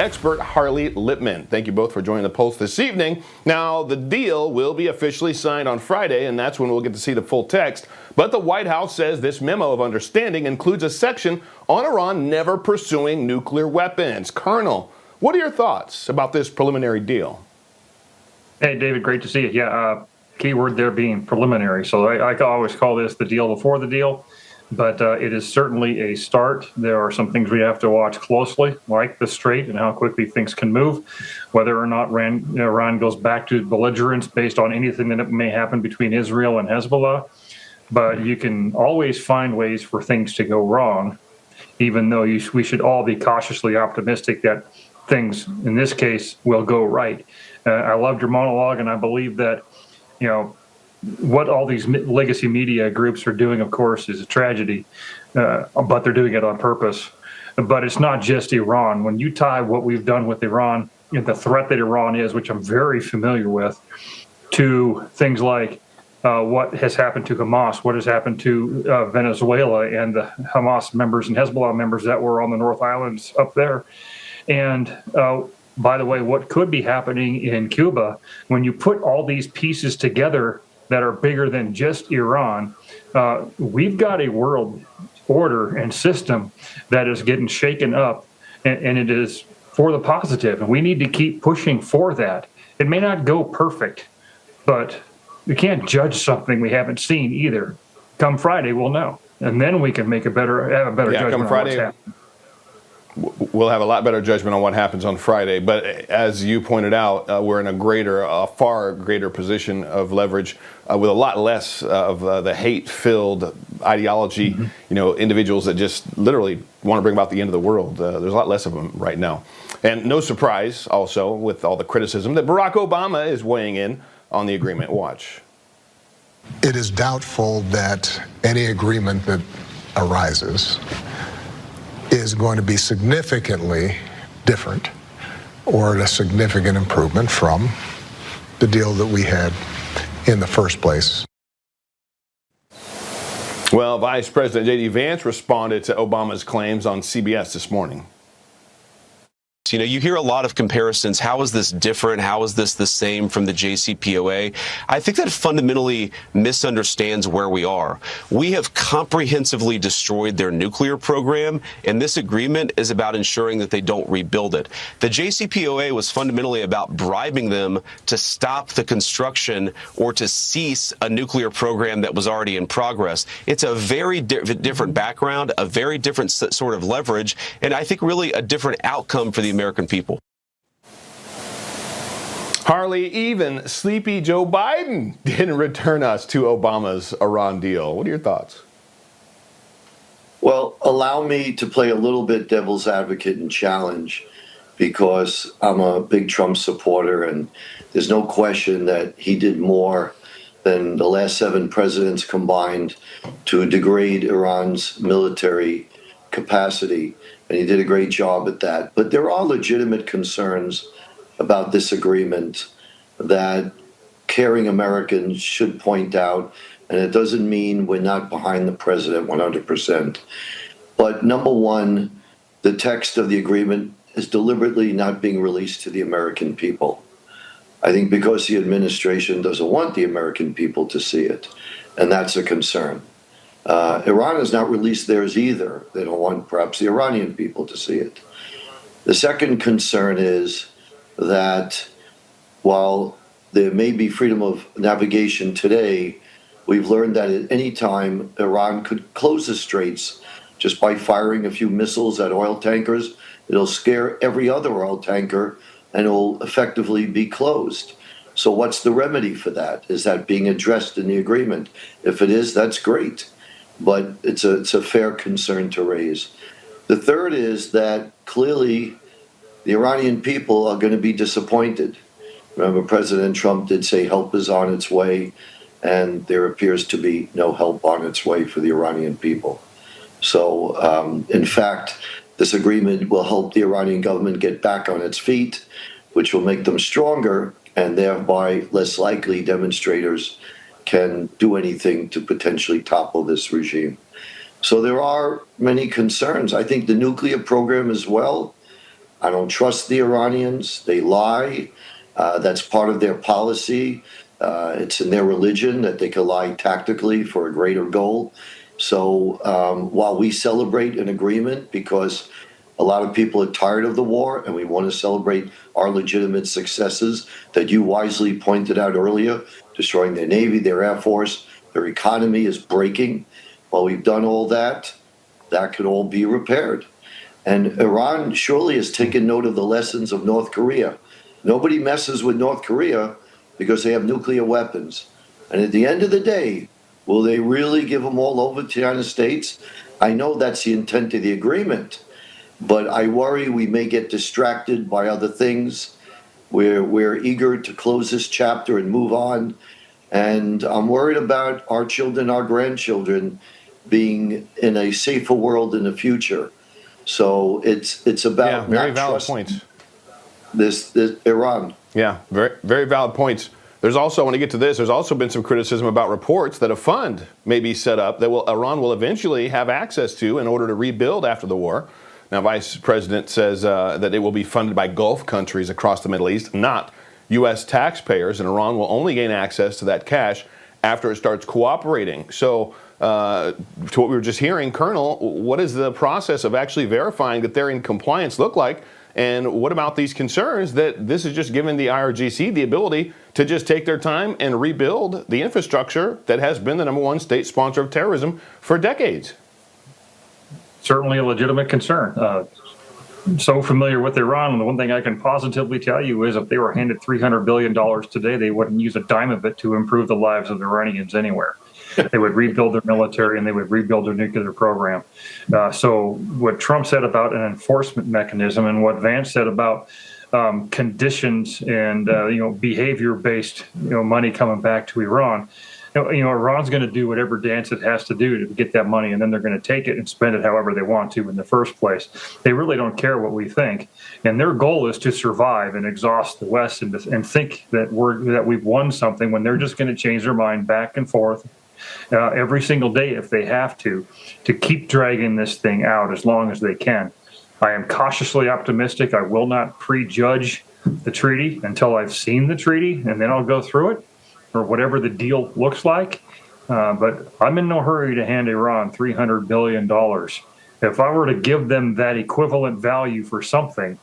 expert Harley Lippman. Thank you both for joining the Pulse this evening. Now, the deal will be officially signed on Friday, and that's when we'll get to see the full text. But the White House says this memo of understanding includes a section on Iran never pursuing nuclear weapons. Colonel, what are your thoughts about this preliminary deal? Hey, David, great to see you. Yeah, key word there being preliminary. So I always call this the deal before the deal, but it is certainly a start. There are some things we have to watch closely, like the Strait and how quickly things can move, whether or not Iran goes back to belligerence based on anything that may happen between Israel and Hezbollah. But you can always find ways for things to go wrong, even though we should all be cautiously optimistic that things, in this case, will go right. I loved your monologue, and I believe that, what all these legacy media groups are doing, of course, is a tragedy, but they're doing it on purpose. But it's not just Iran. When you tie what we've done with Iran, the threat that Iran is, which I'm very familiar with, to things like what has happened to Hamas, what has happened to Venezuela and the Hamas members and Hezbollah members that were on the North Islands up there. And by the way, what could be happening in Cuba, when you put all these pieces together that are bigger than just Iran, we've got a world order and system that is getting shaken up, and it is for the positive. And we need to keep pushing for that. It may not go perfect, but we can't judge something we haven't seen either. Come Friday, we'll know. And then we can make have a better judgment come Friday, on what's happening. We'll have a lot better judgment on what happens on Friday. But as you pointed out, we're in a far greater position of leverage with a lot less of the hate-filled ideology, individuals that just literally want to bring about the end of the world. There's a lot less of them right now. And no surprise, also, with all the criticism, that Barack Obama is weighing in on the agreement. Watch. It is doubtful that any agreement that arises is going to be significantly different or a significant improvement from the deal that we had in the first place. Well, Vice President J.D. Vance responded to Obama's claims on CBS this morning. You hear a lot of comparisons. How is this different? How is this the same from the JCPOA? I think that fundamentally misunderstands where we are. We have comprehensively destroyed their nuclear program, and this agreement is about ensuring that they don't rebuild it. The JCPOA was fundamentally about bribing them to stop the construction or to cease a nuclear program that was already in progress. It's a very different background, a very different sort of leverage, and I think really a different outcome for the American people. Harley, even sleepy Joe Biden didn't return us to Obama's Iran deal. What are your thoughts? Well, allow me to play a little bit devil's advocate and challenge, because I'm a big Trump supporter, and there's no question that he did more than the last 7 presidents combined to degrade Iran's military capacity. And he did a great job at that. But there are legitimate concerns about this agreement that caring Americans should point out. And it doesn't mean we're not behind the president 100%. But number one, the text of the agreement is deliberately not being released to the American people. I think because the administration doesn't want the American people to see it. And that's a concern. Iran has not released theirs either. They don't want perhaps the Iranian people to see it. The second concern is that while there may be freedom of navigation today, we've learned that at any time Iran could close the straits just by firing a few missiles at oil tankers. It'll scare every other oil tanker and it'll effectively be closed. So what's the remedy for that? Is that being addressed in the agreement? If it is, that's great. But it's a fair concern to raise. The third is that clearly the Iranian people are going to be disappointed. Remember, President Trump did say help is on its way, and there appears to be no help on its way for the Iranian people. So, in fact, this agreement will help the Iranian government get back on its feet, which will make them stronger, and thereby less likely demonstrators can do anything to potentially topple this regime. So there are many concerns. I think the nuclear program as well I don't trust the Iranians. They lie. That's part of their policy. It's in their religion that they can lie tactically for a greater goal. So while we celebrate an agreement because a lot of people are tired of the war and we want to celebrate our legitimate successes that you wisely pointed out earlier, destroying their Navy, their Air Force, their economy is breaking. While we've done all that, that could all be repaired. And Iran surely has taken note of the lessons of North Korea. Nobody messes with North Korea because they have nuclear weapons. And at the end of the day, will they really give them all over to the United States? I know that's the intent of the agreement, but I worry we may get distracted by other things. We're eager to close this chapter and move on. And I'm worried about our children, our grandchildren being in a safer world in the future. So it's about very not valid trusting points. This Iran. Yeah, very, very valid points. There's also, when I get to this, there's also been some criticism about reports that a fund may be set up that Iran will eventually have access to in order to rebuild after the war. Now, Vice President says that it will be funded by Gulf countries across the Middle East, not U.S. taxpayers, and Iran will only gain access to that cash after it starts cooperating. So, to what we were just hearing, Colonel, what is the process of actually verifying that they're in compliance look like? And what about these concerns that this is just giving the IRGC the ability to just take their time and rebuild the infrastructure that has been the #1 state sponsor of terrorism for decades? Certainly a legitimate concern. So familiar with Iran, and the one thing I can positively tell you is if they were handed $300 billion today, they wouldn't use a dime of it to improve the lives of the Iranians anywhere. They would rebuild their military and they would rebuild their nuclear program. So what Trump said about an enforcement mechanism and what Vance said about conditions and behavior-based money coming back to Iran. Iran's going to do whatever dance it has to do to get that money, and then they're going to take it and spend it however they want to in the first place. They really don't care what we think, and their goal is to survive and exhaust the West and think that we've won something when they're just going to change their mind back and forth every single day if they have to keep dragging this thing out as long as they can. I am cautiously optimistic. I will not prejudge the treaty until I've seen the treaty, and then I'll go through it, or whatever the deal looks like. But I'm in no hurry to hand Iran $300 billion. If I were to give them that equivalent value for something,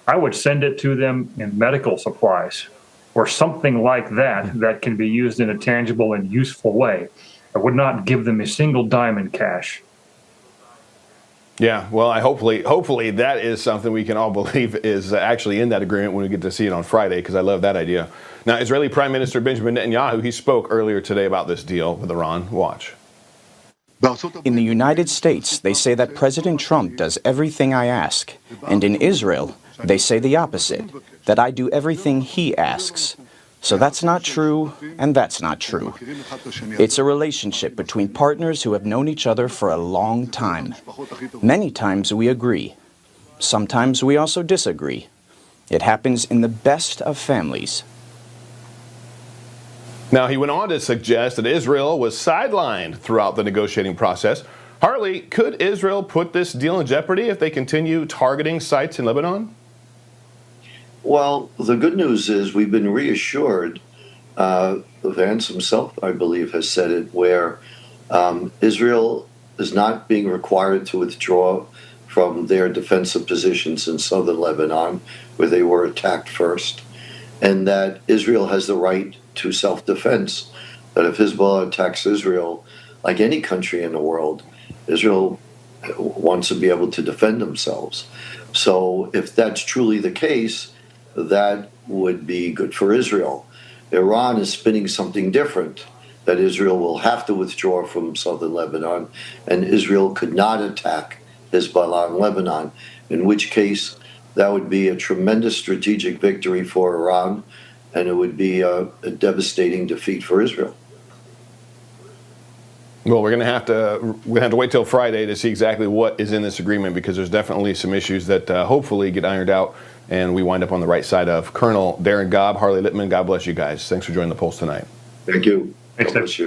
I would send it to them in medical supplies or something like that can be used in a tangible and useful way. I would not give them a single dime in cash. Yeah, well, hopefully that is something we can all believe is actually in that agreement when we get to see it on Friday, because I love that idea. Now, Israeli Prime Minister Benjamin Netanyahu, he spoke earlier today about this deal with Iran. Watch. In the United States, they say that President Trump does everything I ask. And in Israel, they say the opposite, that I do everything he asks. So that's not true, and that's not true. It's a relationship between partners who have known each other for a long time. Many times we agree. Sometimes we also disagree. It happens in the best of families. Now, he went on to suggest that Israel was sidelined throughout the negotiating process. Harley, could Israel put this deal in jeopardy if they continue targeting sites in Lebanon? Well, the good news is we've been reassured. Vance himself, I believe, has said it, where Israel is not being required to withdraw from their defensive positions in southern Lebanon, where they were attacked first, and that Israel has the right to self-defense, that if Hezbollah attacks Israel, like any country in the world, Israel wants to be able to defend themselves. So if that's truly the case, that would be good for Israel. Iran is spinning something different, that Israel will have to withdraw from southern Lebanon, and Israel could not attack Hezbollah in Lebanon, in which case that would be a tremendous strategic victory for Iran, and it would be a devastating defeat for Israel. Well, we're going to have to wait till Friday to see exactly what is in this agreement, because there's definitely some issues that hopefully get ironed out and we wind up on the right side of. Colonel Darren Gobb, Harley Lippman, God bless you guys. Thanks for joining the Pulse tonight. Thank you. Thanks, God bless you.